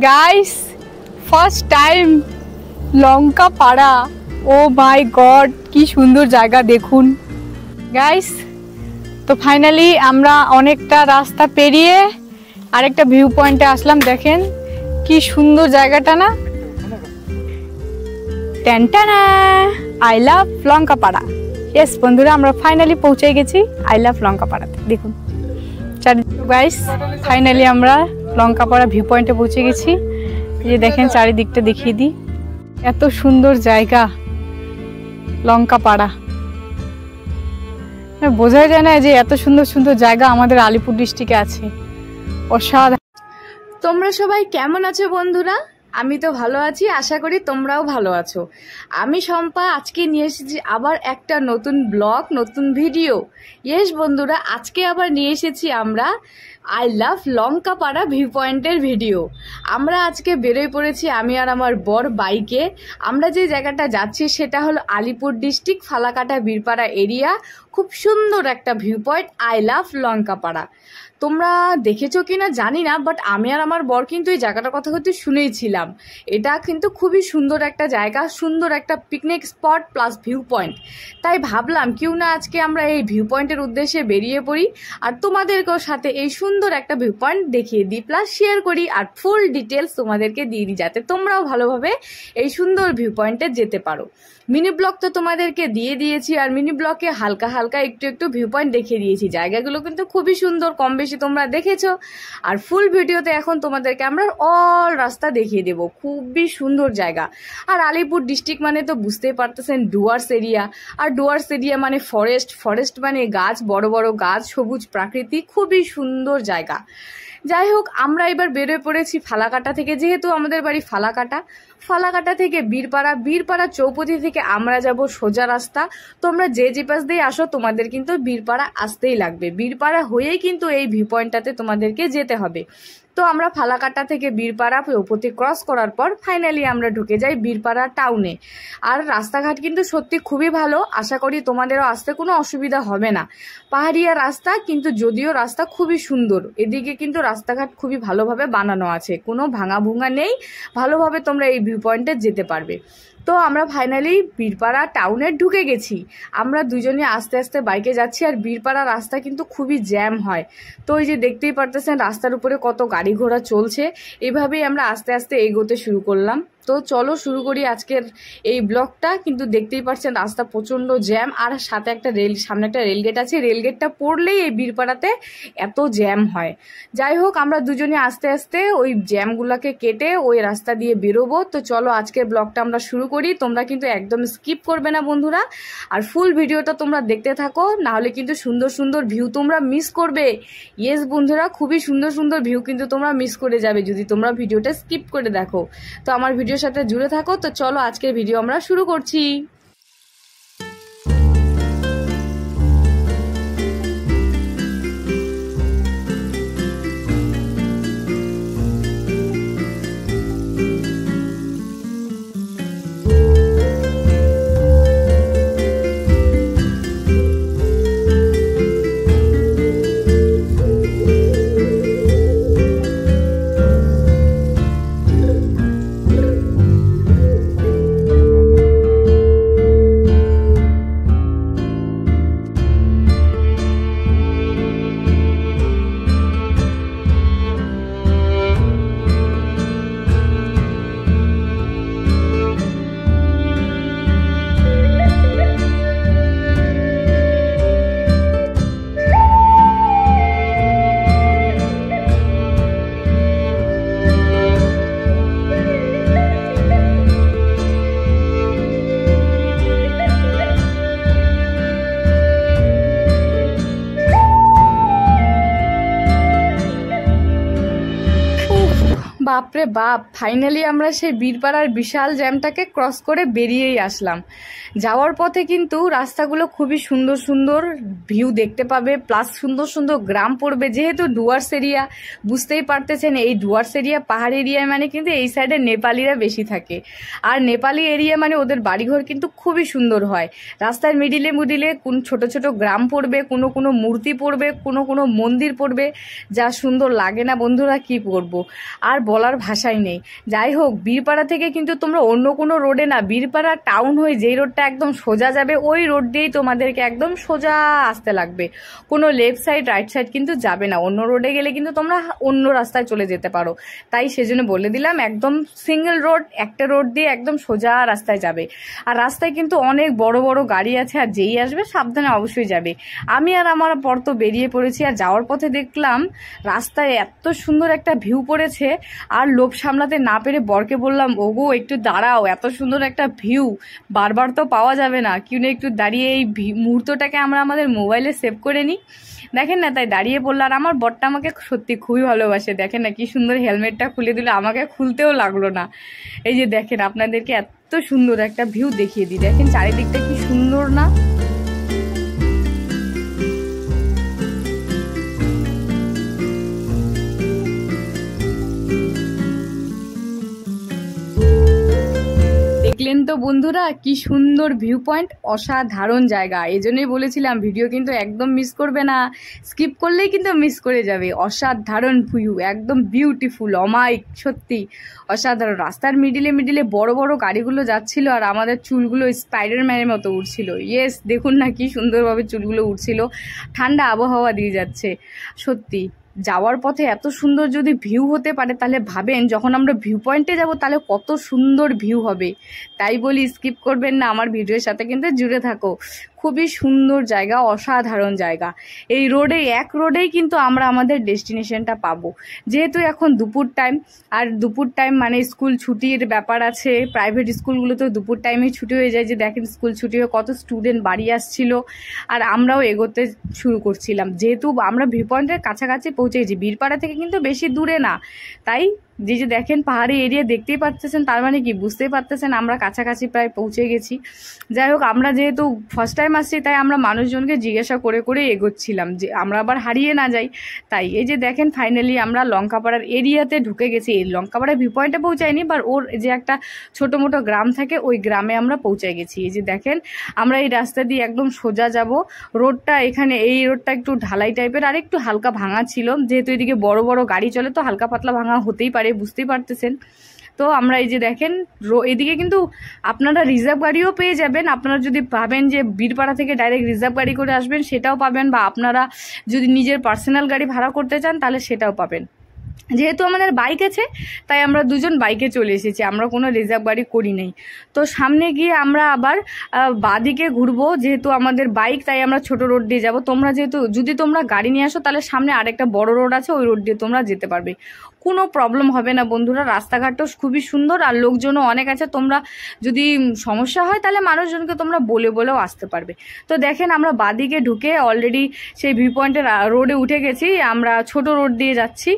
Guys first time লঙ্কা পাড়া। ও মাই god, কি সুন্দর জায়গা দেখুন গাইস। তো ফাইনালি আমরা অনেকটা রাস্তা পেরিয়ে আরেকটা ভিউ পয়েন্টে আসলাম। দেখেন কি সুন্দর জায়গাটা না, টেনটানা আই লাভ লঙ্কা পাড়া। ইয়েস বন্ধুরা, আমরা ফাইনালি পৌঁছে গেছি আই লাভ লঙ্কা পাড়াতে। দেখুন চারিদিকে গাইস, ফাইনালি আমরা লঙ্কা পাড়া ভিউ পয়েন্টে পৌঁছে গেছি। এই যে দেখেন চারিদিকটা দেখিয়ে দিই, এত সুন্দর জায়গা লঙ্কা পাড়া। বোঝা যায় না যে এত সুন্দর সুন্দর জায়গা আমাদের আলিপুর ডিস্ট্রিক্টে আছে, অসাধারণ। তোমরা সবাই কেমন আছো বন্ধুরা? আমি তো ভালো আছি, আশা করি তোমরাও ভালো আছো। আমি শম্পা আজকে নিয়ে এসেছি আবার একটা নতুন ব্লগ, নতুন ভিডিও। ইয়েস বন্ধুরা, আজকে আবার নিয়ে এসেছি আমরা আই লাভ লঙ্কা পাড়া ভিউ পয়েন্টের ভিডিও। আমরা আজকে বেরোয় পড়েছি আমি আর আমার বর বাইকে। আমরা যে জায়গাটা যাচ্ছি সেটা হলো আলিপুর ডিস্ট্রিক্ট ফালাকাটা বীরপাড়া এরিয়া। খুব সুন্দর একটা ভিউ পয়েন্ট আই লাভ লঙ্কা পাড়া। তোমরা দেখেছো কিনা জানি না, বাট আমি আর আমার বর কিন্তু এই জায়গাটার কথা হয়তো শুনেইছিলাম। এটা কিন্তু খুবই সুন্দর একটা জায়গা, সুন্দর একটা picnic spot plus view point. তাই ভাবলাম কিউ না আজকে আমরা এই ভিউ পয়েন্টের উদ্দেশ্যে বেরিয়ে পড়ি আর তোমাদেরকেও সাথে এই সুন্দর একটা ভিউ পয়েন্ট দেখিয়ে দিই, প্লাস শেয়ার করি আর ফুল ডিটেলস তোমাদেরকে দিয়ে দিই, যাতে তোমরাও ভালোভাবে এই সুন্দর ভিউ পয়েন্টে যেতে পারো। মিনি ব্লগ তো তোমাদেরকে দিয়ে দিয়েছি, আর মিনি ব্লগে হালকা হালকা একটু একটু ভিউ পয়েন্ট দেখিয়ে দিয়েছি। জায়গাগুলো কিন্তু খুবই সুন্দর, কম বেশি তোমরা দেখেছো। আর ফুল ভিডিওতে এখন তোমাদেরকে আমরা অল রাস্তা দেখিয়ে দেবো। খুবই সুন্দর জায়গা। আর আলিপুর ডিস্ট্রিক্ট মানে তো বুঝতেই পারতেছেন ডুয়ার্স এরিয়া, আর ডুয়ার্স এরিয়া মানে ফরেস্ট, ফরেস্ট মানে গাছ, বড় বড় গাছ, সবুজ প্রাকৃতি, খুবই সুন্দর জায়গা। যাই হোক, আমরা এবার বেরোয় পড়েছি ফালাকাটা থেকে, যেহেতু আমাদের বাড়ি ফালাকাটা। ফালাকাটা থেকে বীরপাড়া, বীরপাড়া চৌপতি থেকে আমরা যাব সোজা রাস্তা। তোমরা যে পাশ দিয়ে আসো তোমাদের কিন্তু বীরপাড়া আসতেই লাগবে, বীরপাড়া হয়েই কিন্তু এই ভিউ পয়েন্টটাতে তোমাদেরকে যেতে হবে। তো আমরা ফালাকাটা থেকে বীরপাড়া চৌপতি ক্রস করার পর ফাইনালি আমরা ঢুকে যাই বীরপাড়া টাউনে। আর রাস্তাঘাট কিন্তু সত্যি খুবই ভালো, আশা করি তোমাদেরও আসতে কোনো অসুবিধা হবে না। পাহাড়িয়া রাস্তা, কিন্তু যদিও রাস্তা খুবই সুন্দর। এদিকে কিন্তু রাস্তাঘাট খুবই ভালোভাবে বানানো আছে, কোনো ভাঙা ভুঙা নেই, ভালোভাবে তোমরা এই ভিউ পয়েন্টে যেতে পারবে। তো আমরা ফাইনালি বীরপাড়া টাউনে ঢুকে গেছি। আমরা দুজনে আস্তে আস্তে বাইকে যাচ্ছি, আর বীরপাড়া রাস্তা কিন্তু খুবই জ্যাম হয়। তো এই যে দেখতেই পারতেছেন রাস্তার উপরে কত গাড়ি ঘোড়া চলছে। এভাবেই আমরা আস্তে আস্তে এগোতে শুরু করলাম। তো চলো শুরু করি আজকের এই ব্লগটা। কিন্তু দেখতেই পাচ্ছেন রাস্তা প্রচণ্ড জ্যাম, আর সাথে একটা সামনে একটা রেলগেট আছে। রেলগেটটা পড়লেই এই বীরপাড়াতে এত জ্যাম হয়। যাই হোক, আমরা দুজনে আস্তে আস্তে ওই জ্যামগুলোকে কেটে ওই রাস্তা দিয়ে বেরোবো। তো চলো আজকের ব্লগটা আমরা শুরু করি। তোমরা কিন্তু একদম স্কিপ করবে না বন্ধুরা, আর ফুল ভিডিওটা তোমরা দেখতে থাকো, নাহলে কিন্তু সুন্দর সুন্দর ভিউ তোমরা মিস করবে। ইয়েস বন্ধুরা, খুবই সুন্দর সুন্দর ভিউ কিন্তু তোমরা মিস করে যাবে যদি তোমরা ভিডিওটা স্কিপ করে দেখো। তো আমার ভিডিওর সাথে জুড়ে থাকো। তো চলো আজকের ভিডিও আমরা শুরু করছি। বাপরে বাপ, ফাইনালি আমরা সেই বীরপাড়ার বিশাল জ্যামটাকে ক্রস করে বেরিয়েই আসলাম। যাওয়ার পথে কিন্তু রাস্তাগুলো খুবই সুন্দর সুন্দর ভিউ দেখতে পাবে, প্লাস সুন্দর সুন্দর গ্রাম পড়বে। যেহেতু ডুয়ার্স এরিয়া, বুঝতেই পারতেছেন এই ডুয়ার্স এরিয়া পাহাড় এরিয়া মানে কিন্তু এই সাইডে নেপালিরা বেশি থাকে। আর নেপালি এরিয়া মানে ওদের বাড়িঘর কিন্তু খুবই সুন্দর হয়। রাস্তার মিডিলে মিডিলে কোন ছোট ছোট গ্রাম পড়বে, কোনো কোনো মূর্তি পড়বে, কোনো কোনো মন্দির পড়বে, যা সুন্দর লাগে না বন্ধুরা, কি করব। আর বলার ভাষাই নেই। যাই হোক, বীরপাড়া থেকে কিন্তু তোমরা অন্য কোনো রোডে না, বীরপাড়া টাউন হয়ে যেই রোডটা একদম সোজা যাবে ওই রোড দিয়েই তোমাদেরকে একদম সোজা আসতে লাগবে, কোনো লেফট সাইড রাইট সাইড কিন্তু যাবে না। অন্য রোডে গেলে কিন্তু তোমরা অন্য রাস্তায় চলে যেতে পারো, তাই সেজন্য বলে দিলাম একদম সিঙ্গেল রোড, একটা রোড দিয়ে একদম সোজা রাস্তায় যাবে। আর রাস্তায় কিন্তু অনেক বড় বড় গাড়ি আছে, আর যেই আসবে সাবধানে অবশ্যই যাবে। আমি আর আমার পর তো বেরিয়ে পড়েছি, আর যাওয়ার পথে দেখলাম রাস্তায় এত সুন্দর একটা ভিউ পড়েছে, আর লোভ সামলাতে না পেরে বরকে বললাম, ওগো একটু দাঁড়াও, এত সুন্দর একটা ভিউ বারবার তো পাওয়া যাবে না, কিউ না একটু দাঁড়িয়ে এই মুহূর্তটাকে আমরা আমাদের মোবাইলে সেভ করে নিই। দেখেন না, তাই দাঁড়িয়ে পড়লো। আর আমার বরটা আমাকে সত্যি খুবই ভালোবাসে, দেখেন না কি সুন্দর হেলমেটটা খুলে দিল, আমাকে খুলতেও লাগলো না। এই যে দেখেন, আপনাদেরকে এত সুন্দর একটা ভিউ দেখিয়ে দিই, দেখেন চারিদিকটা কি সুন্দর না। দেখলেন তো বন্ধুরা কি সুন্দর ভিউ পয়েন্ট, অসাধারণ জায়গা। এই জন্যই বলেছিলাম ভিডিও কিন্তু একদম মিস করবে না, স্কিপ করলেই কিন্তু মিস করে যাবে। অসাধারণ ভিউ, একদম বিউটিফুল, অমায়িক, সত্যি অসাধারণ। রাস্তার মিডিলে মিডিলে বড় বড় গাড়িগুলো যাচ্ছিল, আর আমাদের চুলগুলো স্পাইডারম্যানের মতো উঠছিল। ইয়েস, দেখুন না কি সুন্দরভাবে চুলগুলো উঠছিল, ঠান্ডা আবহাওয়া দিয়ে যাচ্ছে। সত্যি যাওয়ার পথে এত সুন্দর যদি ভিউ হতে পারে, তাহলে ভাবেন যখন আমরা ভিউ পয়েন্টে যাব তাহলে কত সুন্দর ভিউ হবে। তাই বলি স্কিপ করবেন না, আমার ভিডিওর সাথে কিন্তু জুড়ে থাকো। খুবই সুন্দর জায়গা, অসাধারণ জায়গা। এই রোডে, এক রোডেই কিন্তু আমরা আমাদের ডেস্টিনেশনটা পাবো। যেহেতু এখন দুপুর টাইম, আর দুপুর টাইম মানে স্কুল ছুটির ব্যাপার আছে, প্রাইভেট স্কুলগুলো তো দুপুর টাইমেই ছুটি হয়ে যায়। যে দেখেন স্কুল ছুটি হয়ে কত স্টুডেন্ট বাড়ি আসছিল, আর আমরাও এগোতে শুরু করছিলাম। যেহেতু আমরা ভিউ পয়েন্টের কাছাকাছি পৌঁছে গেছি, বীরপাড়া থেকে কিন্তু বেশি দূরে না, তাই যে দেখেন পাহাড়ি এরিয়া দেখতেই পারতেছেন, তার মানে কি বুঝতেই পারতেছেন আমরা কাছাকাছি প্রায় পৌঁছে গেছি। যাই হোক, আমরা যেহেতু ফার্স্ট টাইম আসছি, তাই আমরা মানুষজনকে জিজ্ঞাসা করে করে এগোচ্ছিলাম যে আমরা আবার হারিয়ে না যাই। তাই এই যে দেখেন ফাইনালি আমরা লঙ্কাপাড়ার এরিয়াতে ঢুকে গেছি। এই লঙ্কাপাড়া ভিউ পয়েন্টে পৌঁছাইনি, বাট ওর যে একটা ছোট মোটো গ্রাম থাকে, ওই গ্রামে আমরা পৌঁছে গেছি। এই যে দেখেন, আমরা এই রাস্তা দিয়ে একদম সোজা যাব। রোডটা এখানে, এই রোডটা একটু ঢালাই টাইপের, আর একটু হালকা ভাঙা ছিল, যেহেতু এদিকে বড় বড় গাড়ি চলে, তো হালকা পাতলা ভাঙা হতেই পারে, বুঝতেই পারতেছেন। তো আমরা এই যে দেখেন, এদিকে কিন্তু আপনারা রিজার্ভ গাড়িও পেয়ে যাবেন। আপনারা যদি ভাবেন যে বীরপাড়া থেকে ডাইরেক্ট রিজার্ভ গাড়ি করে আসবেন, সেটাও পাবেন, বা আপনারা যদি নিজের পার্সোনাল গাড়ি ভাড়া করতে চান তাহলে সেটাও পাবেন। যেহেতু আমাদের বাইক আছে, তাই আমরা দুজন বাইকে চলে এসেছি, আমরা কোনো রিজার্ভ গাড়ি করি নাই। তো সামনে গিয়ে আমরা আবার বাঁদিকে ঘুরবো, যেহেতু আমাদের বাইক, তাই আমরা ছোট রোড দিয়ে যাব। তোমরা যেহেতু যদি তোমরা গাড়ি নিয়ে আসো, তাহলে সামনে আরেকটা বড় রোড আছে, ওই রোড দিয়ে তোমরা যেতে পারবে, কোনো প্রবলেম হবে না বন্ধুরা। রাস্তাঘাটও খুবই সুন্দর, আর লোকজনও অনেক আছে। তোমরা যদি সমস্যা হয় তাহলে মানুষজনকে তোমরা বলে বলেও আসতে পারবে। তো দেখেন, আমরা বাঁদিকে ঢুকে অলরেডি সেই ভিউ পয়েন্টের রোডে উঠে গেছি। আমরা ছোট রোড দিয়ে যাচ্ছি।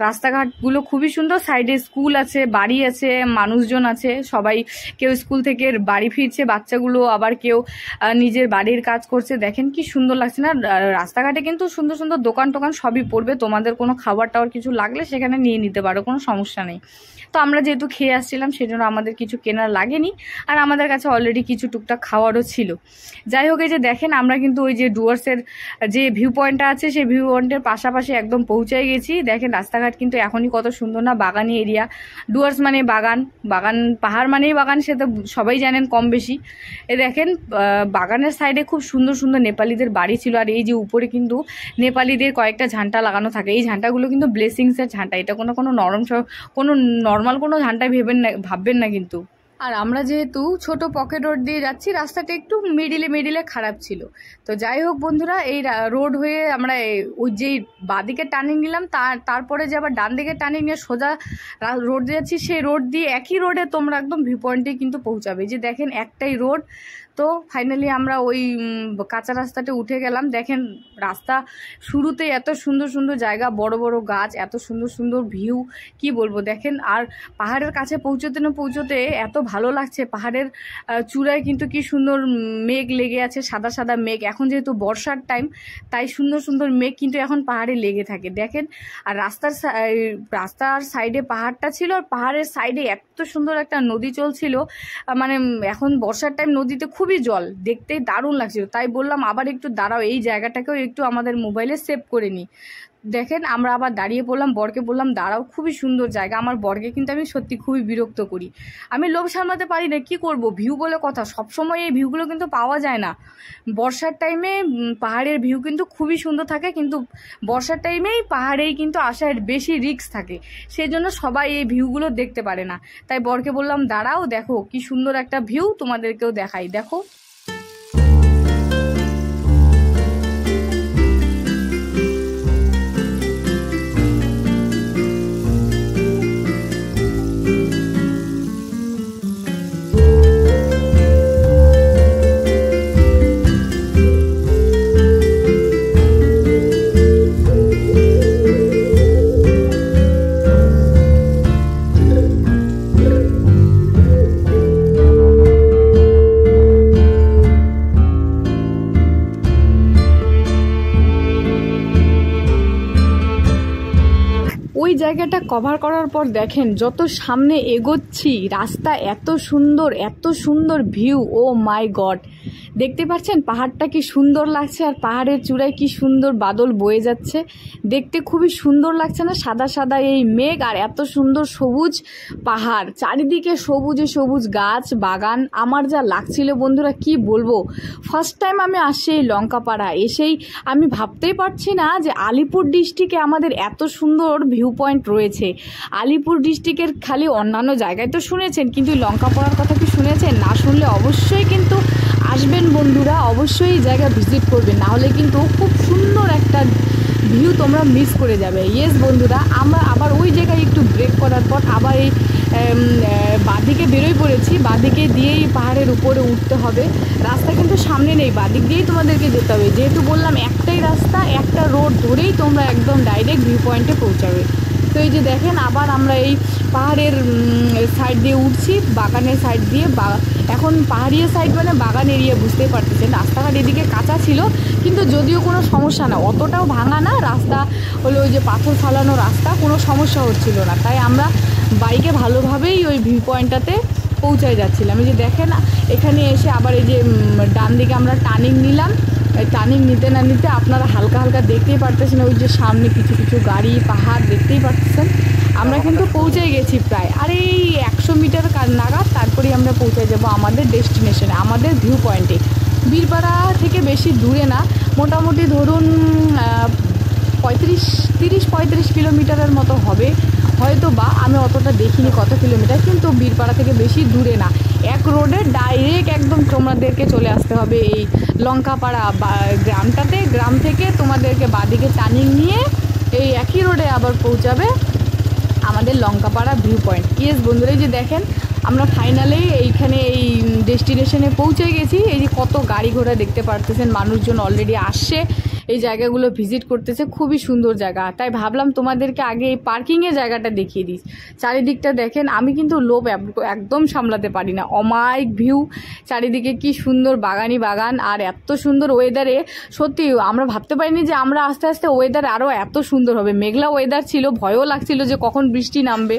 রাস্তাঘাটগুলো খুবই সুন্দর, সাইডে স্কুল আছে, বাড়ি আছে, মানুষজন আছে, সবাই কেউ স্কুল থেকে বাড়ি ফিরছে বাচ্চাগুলো, আবার কেউ নিজের বাড়ির কাজ করছে। দেখেন কি সুন্দর লাগছে না। রাস্তাঘাটে কিন্তু সুন্দর সুন্দর দোকান টোকান সবই পড়বে, তোমাদের কোনো খাবার টাবার কিছু লাগলে সেখানে নিয়ে নিতে পারো, কোনো সমস্যা নেই। তো আমরা যেহেতু খেয়ে আসছিলাম, সেজন্য আমাদের কিছু কেনার লাগেনি, আর আমাদের কাছে অলরেডি কিছু টুকটাক খাওয়ারও ছিল। যাই হোক, এই যে দেখেন, আমরা কিন্তু ওই যে ডুয়ার্সের যে ভিউ পয়েন্টটা আছে, সেই ভিউ পয়েন্টের পাশাপাশি একদম পৌঁছে গেছি। দেখেন রাস্তাঘাট কিন্তু এখনই কত সুন্দর না, বাগানি এরিয়া। ডুয়ার্স মানে বাগান, বাগান পাহাড় মানেই বাগান, সে তো সবাই জানেন কম বেশি। এ দেখেন, বাগানের সাইডে খুব সুন্দর সুন্দর নেপালিদের বাড়ি ছিল, আর এই যে উপরে কিন্তু নেপালিদের কয়েকটা ঝান্টা লাগানো থাকে। এই ঝান্টাগুলো কিন্তু ব্লেসিংসের ঝান্টা, এটা কোনো নর্মাল কোনো ঝান্টায় ভাববেন না কিন্তু। আর আমরা যেহেতু ছোট পকেট রোড দিয়ে যাচ্ছি, রাস্তাটা একটু মিডিলে খারাপ ছিল। তো যাই হোক বন্ধুরা, এই রোড হয়ে আমরা ওই যেই বাঁদিকে টার্নিং নিলাম, তারপরে যে আবার ডান দিকে টার্নিং নিয়ে সোজা রোড দিয়ে যাচ্ছি, সেই রোড দিয়ে একই রোডে তোমরা একদম ভিউ পয়েন্টে কিন্তু পৌঁছাবে। যে দেখেন একটাই রোড। তো ফাইনালি আমরা ওই কাঁচা রাস্তাতে উঠে গেলাম। দেখেন রাস্তা শুরুতে এত সুন্দর সুন্দর জায়গা, বড় বড় গাছ, এত সুন্দর সুন্দর ভিউ, কি বলবো। দেখেন, আর পাহাড়ের কাছে পৌঁছতে না পৌঁছতে এত ভালো লাগছে। পাহাড়ের চূড়ায় কিন্তু কি সুন্দর মেঘ লেগে আছে, সাদা সাদা মেঘ। এখন যেহেতু বর্ষার টাইম, তাই সুন্দর সুন্দর মেঘ কিন্তু এখন পাহাড়ে লেগে থাকে। দেখেন, আর রাস্তার সাইডে পাহাড়টা ছিল, আর পাহাড়ের সাইডে এত সুন্দর একটা নদী চলছিল। মানে এখন বর্ষার টাইম, নদীতে খুবই জল, দেখতে দারুণ লাগছিল। তাই বললাম আবার একটু দাঁড়াও, এই জায়গাটাকেও একটু আমাদের মোবাইলে সেভ করে নিই। দেখেন আমরা আবার দাঁড়িয়ে পড়লাম, বরকে বললাম দাঁড়াও, খুবই সুন্দর জায়গা। আমার বরকে কিন্তু আমি সত্যি খুবই বিরক্ত করি, আমি লোভ সামলাতে পারি না, কি করব, ভিউ বলে কথা, সবসময় এই ভিউগুলো কিন্তু পাওয়া যায় না। বর্ষার টাইমে পাহাড়ের ভিউ কিন্তু খুবই সুন্দর থাকে, কিন্তু বর্ষার টাইমেই পাহাড়েই কিন্তু আসার বেশি রিস্ক থাকে, সেই জন্য সবাই এই ভিউগুলো দেখতে পারে না। তাই বরকে বললাম দাঁড়াও, দেখো কি সুন্দর একটা ভিউ, তোমাদেরকেও দেখাই, দেখো। ওই জায়গাটা কভার করার পর দেখেন যত সামনে এগোচ্ছি রাস্তা এত সুন্দর ভিউ, ও মাই গড, দেখতে পাচ্ছেন পাহাড়টা কি সুন্দর লাগছে, আর পাহাড়ের চূড়ায় কি সুন্দর বাদল বয়ে যাচ্ছে, দেখতে খুবই সুন্দর লাগছে না, সাদা সাদা এই মেঘ আর এত সুন্দর সবুজ পাহাড়, চারিদিকে সবুজে সবুজ গাছ বাগান। আমার যা লাগছিল বন্ধুরা কি বলবো, ফার্স্ট টাইম আমি আসছি এই লঙ্কাপাড়া, এসেই আমি ভাবতেই পারছি না যে আলিপুর ডিস্ট্রিক্টে আমাদের এত সুন্দর ভিউ পয়েন্ট রয়েছে। আলিপুর ডিস্ট্রিক্টের খালি অন্যান্য জায়গায় তো শুনেছেন, কিন্তু লঙ্কাপাড়ার কথা কি শুনেছেন? না শুনলে অবশ্যই কিন্তু আসবেন বন্ধুরা, অবশ্যই এই জায়গা ভিজিট করবেন, নাহলে কিন্তু খুব সুন্দর একটা ভিউ তোমরা মিস করে যাবে। ইয়েস বন্ধুরা, আমরা আবার ওই জায়গায় একটু ব্রেক করার পর আবার এই বাঁদিকে বেরোয় পড়েছি, বাঁদিকে দিয়েই পাহাড়ের উপরে উঠতে হবে, রাস্তা কিন্তু সামনে নেই, বাঁদিক দিয়েই তোমাদেরকে যেতে হবে, যেহেতু বললাম একটাই রাস্তা, একটা রোড ধরেই তোমরা একদম ডাইরেক্ট ভিউ পয়েন্টে পৌঁছাবে। তো এই যে দেখেন আবার আমরা এই পাহাড়ের সাইড দিয়ে উঠছি, বাগানের সাইড দিয়ে, এখন পাহাড়িয়া সাইড মানে বাগান এরিয়া, বুঝতেই পারতেছেন। রাস্তাঘাট এদিকে কাঁচা ছিল, কিন্তু যদিও কোনো সমস্যা না, অতটাও ভাঙা না রাস্তা, হলো ওই যে পাথর ফালানো রাস্তা, কোনো সমস্যা হচ্ছিল না, তাই আমরা বাইকে ভালোভাবেই ওই ভিউ পয়েন্টটাতে পৌঁছায় যাচ্ছিলাম। এই যে দেখেন এখানে এসে আবার এই যে ডান দিকে আমরা টার্নিং নিলাম, টার্নিং নিতে না নিতে আপনারা হালকা হালকা দেখতেই পারতেছেন ওই যে সামনে কিছু কিছু গাড়ি পাহাড় দেখতেই পারতেছেন। আমরা কিন্তু পৌঁছে গেছি প্রায়, আর এই 100 মিটার নাগাদ তারপরেই আমরা পৌঁছে যাব আমাদের ডেস্টিনেশনে, আমাদের ভিউ পয়েন্টে। বীরপাড়া থেকে বেশি দূরে না, মোটামুটি ধরুন 30-35 কিলোমিটারের মতো হবে হয়তো, বা আমি অতটা দেখিনি কত কিলোমিটার, কিন্তু বীরপাড়া থেকে বেশি দূরে না, এক রোডে ডাইরেক্ট একদম তোমাদেরকে চলে আসতে হবে এই লঙ্কাপাড়া গ্রামটাতে, গ্রাম থেকে তোমাদেরকে বাদিকে টার্নিং নিয়ে এই একই রোডে আবার পৌঁছাবে আমাদের লঙ্কাপাড়া ভিউ পয়েন্ট। ইয়েস বন্ধুরা, এই যে দেখেন আমরা ফাইনালি এইখানে এই ডেস্টিনেশনে পৌঁছে গেছি। এই যে কত গাড়ি ঘোড়া দেখতে পারতেছেন, মানুষজন অলরেডি আসছে এই জায়গাগুলো ভিজিট করতেছে, খুবই সুন্দর জায়গা। তাই ভাবলাম তোমাদেরকে আগে এই পার্কিংয়ের জায়গাটা দেখিয়ে দিই। চারিদিকটা দেখেন, আমি কিন্তু লোভ একদম সামলাতে পারি না, অমায়িক ভিউ, চারিদিকে কি সুন্দর বাগানি বাগান, আর এত সুন্দর ওয়েদারে, সত্যি আমরা ভাবতে পারিনি যে আমরা আস্তে আস্তে ওয়েদার আরও এত সুন্দর হবে। মেঘলা ওয়েদার ছিল, ভয়ও লাগছিল যে কখন বৃষ্টি নামবে,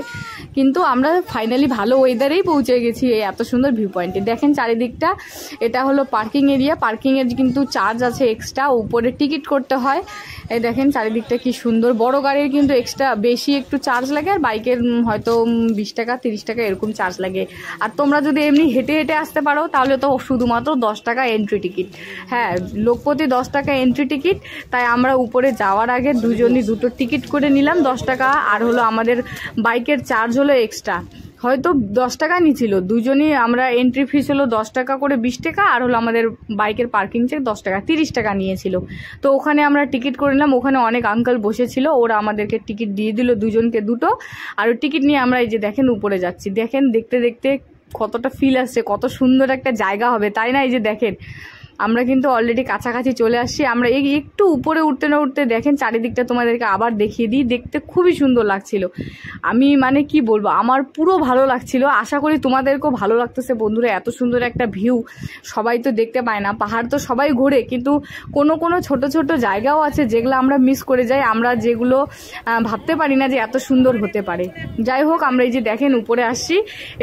কিন্তু আমরা ফাইনালি ভালো ওয়েদারেই পৌঁছে গেছি এই এত সুন্দর ভিউ পয়েন্টে। দেখেন চারিদিকটা, এটা হলো পার্কিং এরিয়া, পার্কিংয়ের কিন্তু চার্জ আছে এক্সট্রা, উপরে টিকিট করতে হয়। এই দেখেন চারিদিকটা কি সুন্দর, বড় গাড়ির কিন্তু এক্সট্রা বেশি একটু চার্জ লাগে, আর বাইকের হয়তো 20 টাকা 30 টাকা এরকম চার্জ লাগে। আর তোমরা যদি এমনি হেঁটে হেঁটে আসতে পারো তাহলে তো শুধুমাত্র 10 টাকা এন্ট্রি টিকিট, হ্যাঁ লোকপ্রতি 10 টাকা এন্ট্রি টিকিট। তাই আমরা উপরে যাওয়ার আগে দুজনই দুটো টিকিট করে নিলাম 10 টাকা, আর হলো আমাদের বাইকের চার্জ হলো এক্সট্রা, হয়তো 10 টাকা নিয়েছিল, দুজনই আমরা এন্ট্রি ফিস হলো 10 টাকা করে 20 টাকা, আর হলো আমাদের বাইকের পার্কিং চেক 10 টাকা 30 টাকা নিয়েছিল। তো ওখানে আমরা টিকিট করে নিলাম, ওখানে অনেক আঙ্কেল বসেছিল, ওরা আমাদেরকে টিকিট দিয়ে দিল দুজনকে দুটো, আর টিকিট নিয়ে আমরা এই যে দেখেন উপরে যাচ্ছি। দেখেন দেখতে দেখতে কতটা ফিল আসছে, কত সুন্দর একটা জায়গা হবে, তাই না? এই যে দেখেন আমরা কিন্তু অলরেডি কাছাকাছি চলে আসছি। আমরা একটু উপরে উঠতে না উঠতে দেখেন চারিদিকটা তোমাদেরকে আবার দেখিয়ে দিই, দেখতে খুবই সুন্দর লাগছিল। আমি মানে কি বলবো, আমার পুরো ভালো লাগছিল, আশা করি তোমাদেরকেও ভালো লাগতেছে বন্ধুরা। এত সুন্দর একটা ভিউ সবাই তো দেখতে পায় না, পাহাড় তো সবাই ঘোরে, কিন্তু কোনো কোনো ছোট ছোট জায়গাও আছে যেগুলো আমরা মিস করে যাই, আমরা যেগুলো ভাবতে পারি না যে এত সুন্দর হতে পারে। যাই হোক, আমরা এই যে দেখেন উপরে আসছি,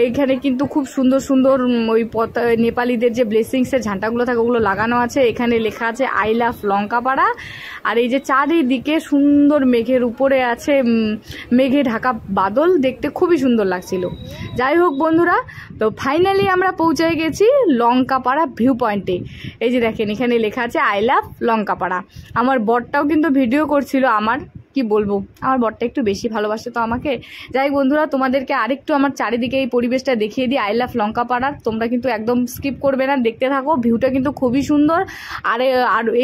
এইখানে কিন্তু খুব সুন্দর সুন্দর ওই নেপালিদের যে ব্লেসিংসের ঝাঁটাগুলো থাকে ওগুলো লাগানো আছে, এখানে লেখা আছে আই লাভ লঙ্কাপাড়া। আর এই যে চারিদিকে সুন্দর মেঘের উপরে আছে মেঘে ঢাকা বাদল, দেখতে খুবই সুন্দর লাগছিল। যাই হোক বন্ধুরা, তো ফাইনালি আমরা পৌঁছে গেছি লঙ্কাপাড়া ভিউ পয়েন্টে। এই যে দেখেন এখানে লেখা আছে আই লাভ লঙ্কাপাড়া। আমার বরটাও কিন্তু ভিডিও করছিল, আমার কি বলবো, আমার বরটা একটু বেশি ভালোবাসে তো আমাকে। যাই বন্ধুরা, তোমাদেরকে আরেকটু আমার চারিদিকে এই পরিবেশটা দেখিয়ে দিই আই লাভ লঙ্কাপাড়ার। তোমরা কিন্তু একদম স্কিপ করবে না, দেখতে থাকো, ভিউটা কিন্তু খুবই সুন্দর। আর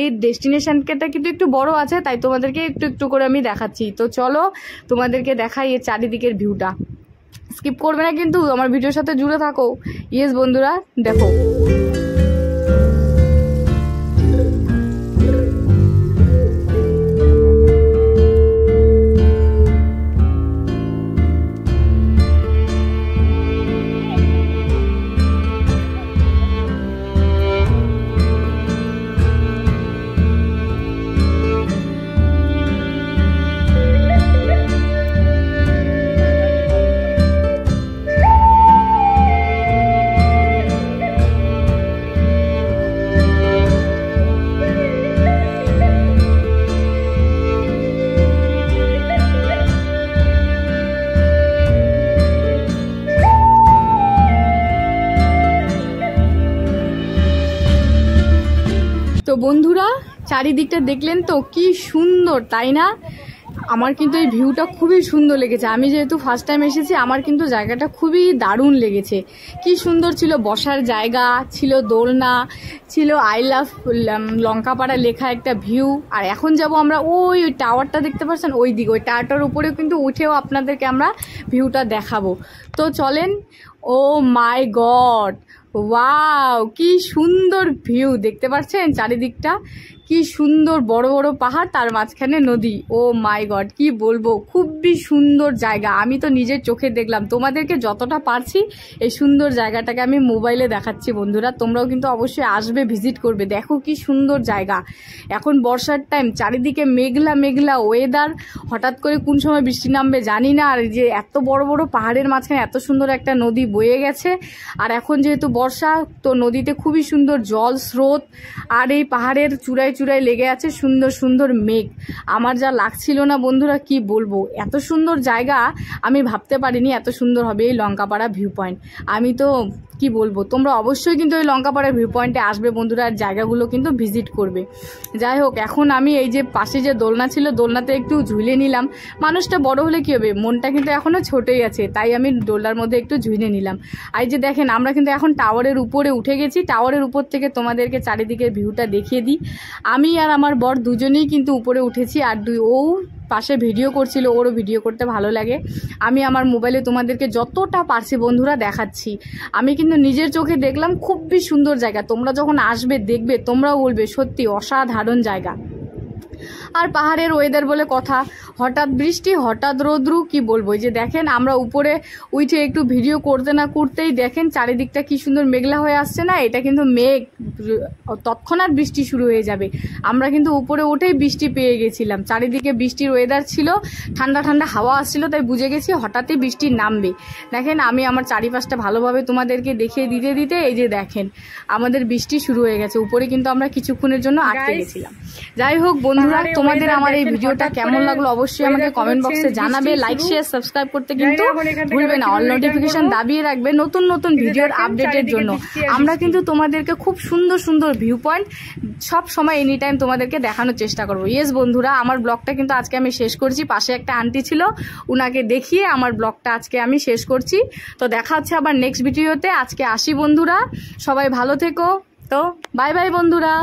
এই ডেস্টিনেশনটা কিন্তু একটু বড় আছে, তাই তোমাদেরকে একটু একটু করে আমি দেখাচ্ছি। তো চলো তোমাদেরকে দেখাই এর চারিদিকের ভিউটা। স্কিপ করবে না কিন্তু, আমার ভিডিওর সাথে জুড়ে থাকো। ইয়েস বন্ধুরা, দেখো তো বন্ধুরা, চারিদিকটা দেখলেন তো কি সুন্দর, তাই না? আমার কিন্তু এই ভিউটা খুবই সুন্দর লেগেছে। আমি যেহেতু ফার্স্ট টাইম এসেছি, আমার কিন্তু জায়গাটা খুবই দারুণ লেগেছে। কি সুন্দর ছিল, বসার জায়গা ছিল, দোলনা ছিল, আই লাভ লঙ্কাপাড়া লেখা একটা ভিউ। আর এখন যাব আমরা ওই টাওয়ারটা দেখতে পাচ্ছেন, ওই দিকে, ওই টাওয়ারটার উপরেও কিন্তু উঠেও আপনাদেরকে আমরা ভিউটা দেখাবো। তো চলেন। ও মাই গড, ওয়াও, কি সুন্দর ভিউ, দেখতে পাচ্ছেন চারিদিকটা কি সুন্দর, বড় বড় পাহাড়, তার মাঝখানে নদী। ও মাই গড, কি বলবো, খুবই সুন্দর জায়গা। আমি তো নিজের চোখে দেখলাম, তোমাদেরকে যতটা পারছি এই সুন্দর জায়গাটাকে আমি মোবাইলে দেখাচ্ছি। বন্ধুরা, তোমরাও কিন্তু অবশ্যই আসবে, ভিজিট করবে। দেখো কি সুন্দর জায়গা। এখন বর্ষার টাইম, চারিদিকে মেঘলা মেঘলা ওয়েদার, হঠাৎ করে কোন সময় বৃষ্টি নামবে জানি না। আর যে এত বড় বড় পাহাড়ের মাঝখানে এত সুন্দর একটা নদী বয়ে গেছে। আর এখন যেহেতু বর্ষা, তো নদীতে খুবই সুন্দর জল স্রোত, আর এই পাহাড়ের চূড়ায় চূড়ায় লেগে আছে সুন্দর সুন্দর মেঘ। আমার যা লাগছিল না বন্ধুরা, কি বলবো, এত সুন্দর জায়গা আমি ভাবতে পারিনি এত সুন্দর হবে এই লঙ্কাপাড়া ভিউ পয়েন্ট। আমি তো কি বলবো, তোমরা অবশ্যই কিন্তু ওই লঙ্কাপাড়া ভিউ পয়েন্টে আসবে বন্ধুরা, আর জায়গাগুলো কিন্তু ভিজিট করবে। যাই হোক, এখন আমি এই যে পাশে যে দোলনা ছিল, দোলনাতে একটু ঝুলে নিলাম। মানুষটা বড় হলে কি হবে, মনটা কিন্তু এখনো ছোটই আছে, তাই আমি দোলনার মধ্যে একটু ঝুলে নিলাম। আর যে দেখেন, আমরা কিন্তু এখন টাওয়ারের উপরে উঠে গেছি। টাওয়ারের উপর থেকে তোমাদেরকে চারিদিকের ভিউটা দেখিয়ে দিই। আমি আর আমার বর দুজনেই কিন্তু উপরে উঠেছি, আর ও পাশে ভিডিও করছিল, ওরও ভিডিও করতে ভালো লাগে। আমি আমার মোবাইলে তোমাদেরকে যতটা পারছি বন্ধুরা দেখাচ্ছি। আমি কিন্তু নিজের চোখে দেখলাম, খুবই সুন্দর জায়গা। তোমরা যখন আসবে দেখবে, তোমরাও বলবে সত্যি অসাধারণ জায়গা। আর পাহাড়ের ওয়েদার বলে কথা, হঠাৎ বৃষ্টি হঠাৎ রোদ্রু, কি বলবো। যে দেখেন, আমরা উপরে উঠে একটু ভিডিও করতে না করতেই দেখেন চারিদিকটা কি সুন্দর মেঘলা হয়ে আসছে না, এটা কিন্তু মেঘ, তৎক্ষণাৎ বৃষ্টি শুরু হয়ে যাবে। আমরা কিন্তু উপরে উঠেই বৃষ্টি পেয়ে গেছিলাম, চারিদিকে বৃষ্টির ওয়েদার ছিল, ঠান্ডা ঠান্ডা হাওয়া আসছিল, তাই বুঝে গেছি হঠাৎই বৃষ্টি নামবে। দেখেন, আমি আমার চারিপাশটা ভালোভাবে তোমাদেরকে দেখিয়ে দিতে দিতে এই যে দেখেন আমাদের বৃষ্টি শুরু হয়ে গেছে। উপরে কিন্তু আমরা কিছুক্ষণের জন্য আটকে গেছিলাম। যাই হোক বন্ধুরা, তোমাদের আমার এই ভিডিওটা কেমন লাগলো অবশ্যই আমাকে কমেন্ট বক্সে জানাবে। লাইক শেয়ার সাবস্ক্রাইব করতে কিন্তু ভুলবে না, অল নোটিফিকেশন দাবিয়ে রাখবে নতুন নতুন ভিডিওর আপডেটের জন্য। আমরা কিন্তু তোমাদেরকে খুব সুন্দর সুন্দর ভিউ পয়েন্ট সব সময় এনি টাইম তোমাদেরকে দেখানোর চেষ্টা করবো। ইয়েস বন্ধুরা, আমার ব্লগটা কিন্তু আজকে আমি শেষ করছি। পাশে একটা আন্টি ছিল, উনাকে দেখিয়ে আমার ব্লগটা আজকে আমি শেষ করছি। তো দেখা হচ্ছে আবার নেক্সট ভিডিওতে। আজকে আসি বন্ধুরা, সবাই ভালো থেকো। তো বাই বাই বন্ধুরা।